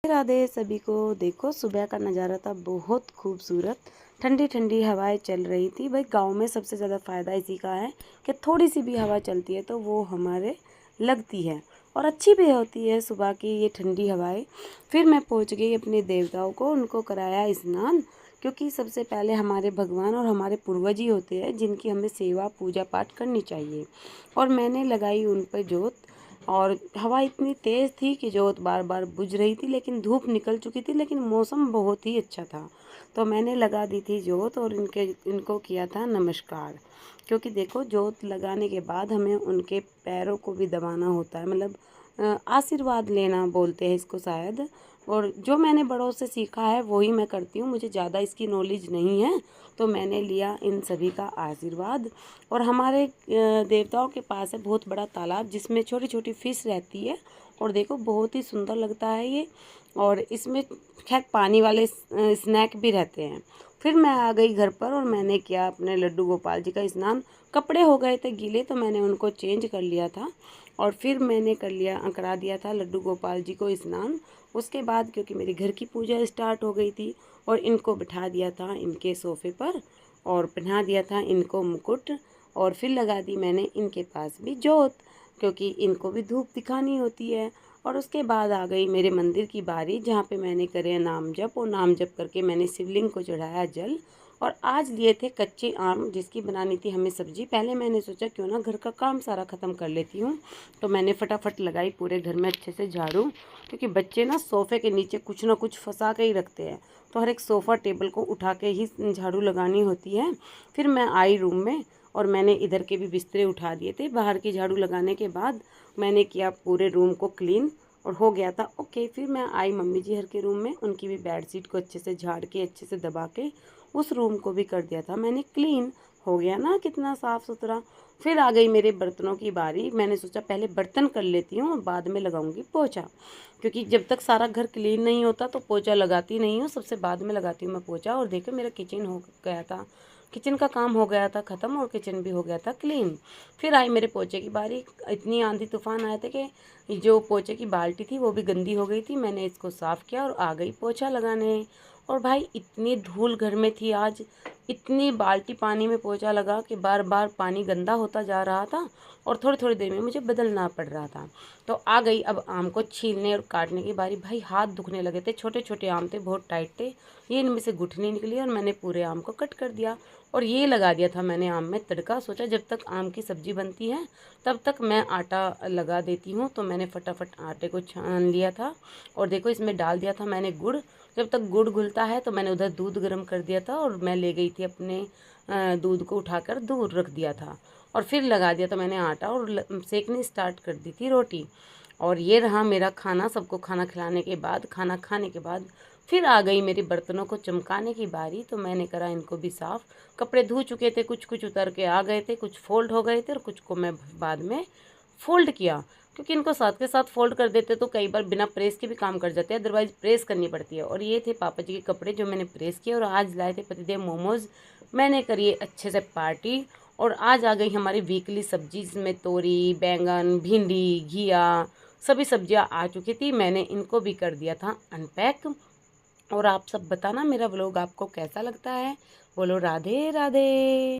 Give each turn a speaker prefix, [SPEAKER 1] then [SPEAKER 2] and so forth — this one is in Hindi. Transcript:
[SPEAKER 1] राधे सभी को। देखो सुबह का नज़ारा था बहुत खूबसूरत। ठंडी ठंडी हवाएं चल रही थी। भाई गांव में सबसे ज़्यादा फ़ायदा इसी का है कि थोड़ी सी भी हवा चलती है तो वो हमारे लगती है और अच्छी भी होती है सुबह की ये ठंडी हवाएं। फिर मैं पहुंच गई अपने देवताओं को, उनको कराया स्नान, क्योंकि सबसे पहले हमारे भगवान और हमारे पूर्वज ही होते हैं जिनकी हमें सेवा पूजा पाठ करनी चाहिए। और मैंने लगाई उन पर जोत, और हवा इतनी तेज़ थी कि जोत बार बार बुझ रही थी, लेकिन धूप निकल चुकी थी, लेकिन मौसम बहुत ही अच्छा था। तो मैंने लगा दी थी जोत और इनको किया था नमस्कार। क्योंकि देखो जोत लगाने के बाद हमें उनके पैरों को भी दबाना होता है, मतलब आशीर्वाद लेना बोलते हैं इसको शायद। और जो मैंने बड़ों से सीखा है वही मैं करती हूँ, मुझे ज़्यादा इसकी नॉलेज नहीं है। तो मैंने लिया इन सभी का आशीर्वाद। और हमारे देवताओं के पास है बहुत बड़ा तालाब जिसमें छोटी छोटी फिश रहती है, और देखो बहुत ही सुंदर लगता है ये। और इसमें खैर पानी वाले स्नैक भी रहते हैं। फिर मैं आ गई घर पर और मैंने किया अपने लड्डू गोपाल जी का स्नान। कपड़े हो गए थे गीले तो मैंने उनको चेंज कर लिया था, और फिर मैंने करा दिया था लड्डू गोपाल जी को स्नान। उसके बाद क्योंकि मेरी घर की पूजा स्टार्ट हो गई थी, और इनको बिठा दिया था इनके सोफ़े पर, और पहना दिया था इनको मुकुट, और फिर लगा दी मैंने इनके पास भी जोत, क्योंकि इनको भी धूप दिखानी होती है। और उसके बाद आ गई मेरे मंदिर की बारी, जहाँ पे मैंने करे नाम जप, और नाम जप करके मैंने शिवलिंग को चढ़ाया जल। और आज लिए थे कच्चे आम जिसकी बनानी थी हमें सब्जी। पहले मैंने सोचा क्यों ना घर का काम सारा ख़त्म कर लेती हूँ, तो मैंने फटाफट लगाई पूरे घर में अच्छे से झाड़ू, क्योंकि बच्चे ना सोफ़े के नीचे कुछ ना कुछ फंसा के ही रखते हैं, तो हर एक सोफ़ा टेबल को उठा के ही झाड़ू लगानी होती है। फिर मैं आई रूम में, और मैंने इधर के भी बिस्तरे उठा दिए थे। बाहर की झाड़ू लगाने के बाद मैंने किया पूरे रूम को क्लीन, और हो गया था ओके। फिर मैं आई मम्मी जी हर के रूम में, उनकी भी बेडशीट को अच्छे से झाड़ के अच्छे से दबा के उस रूम को भी कर दिया था मैंने क्लीन। हो गया ना कितना साफ़ सुथरा। फिर आ गई मेरे बर्तनों की बारी। मैंने सोचा पहले बर्तन कर लेती हूँ और बाद में लगाऊंगी पोछा, क्योंकि जब तक सारा घर क्लीन नहीं होता तो पोछा लगाती नहीं हूँ, सबसे बाद में लगाती हूँ मैं पोछा। और देखो मेरा किचन हो गया था, किचन का काम हो गया था ख़त्म, और किचन भी हो गया था क्लीन। फिर आई मेरे पोछे की बारी। इतनी आंधी तूफान आए थे कि जो पोछे की बाल्टी थी वो भी गंदी हो गई थी। मैंने इसको साफ़ किया और आ गई पोछा लगाने। और भाई इतनी धूल घर में थी आज, इतनी बाल्टी पानी में पोछा लगा कि बार बार पानी गंदा होता जा रहा था, और थोड़ी थोड़ी देर में मुझे बदलना पड़ रहा था। तो आ गई अब आम को छीलने और काटने की बारी। भाई हाथ दुखने लगे थे, छोटे छोटे आम थे, बहुत टाइट थे, ये इनमें से गुठली निकली और मैंने पूरे आम को कट कर दिया। और ये लगा दिया था मैंने आम में तड़का। सोचा जब तक आम की सब्ज़ी बनती है तब तक मैं आटा लगा देती हूँ, तो मैंने फटाफट आटे को छान लिया था। और देखो इसमें डाल दिया था मैंने गुड़। जब तक गुड़ घुलता है तो मैंने उधर दूध गर्म कर दिया था, और मैं ले गई थी अपने दूध को उठाकर दूर रख दिया था। और फिर लगा दिया था मैंने आटा, और सेकनी स्टार्ट कर दी थी रोटी। और ये रहा मेरा खाना। सबको खाना खिलाने के बाद, खाना खाने के बाद फिर आ गई मेरे बर्तनों को चमकाने की बारी। तो मैंने करा इनको भी साफ़। कपड़े धो चुके थे, कुछ कुछ उतर के आ गए थे, कुछ फोल्ड हो गए थे, और कुछ को मैं बाद में फ़ोल्ड किया, क्योंकि इनको साथ के साथ फ़ोल्ड कर देते तो कई बार बिना प्रेस के भी काम कर जाते हैं, अदरवाइज़ प्रेस करनी पड़ती है। और ये थे पापा जी के कपड़े जो मैंने प्रेस किए। और आज लाए थे पतिदेव मोमोज़, मैंने करी अच्छे से पार्टी। और आज आ गई हमारी वीकली सब्जी, जिसमें तोरी, बैंगन, भिंडी, घिया, सभी सब्जियां आ चुकी थी। मैंने इनको भी कर दिया था अनपैक। और आप सब बताना मेरा व्लॉग आपको कैसा लगता है। बोलो राधे राधे।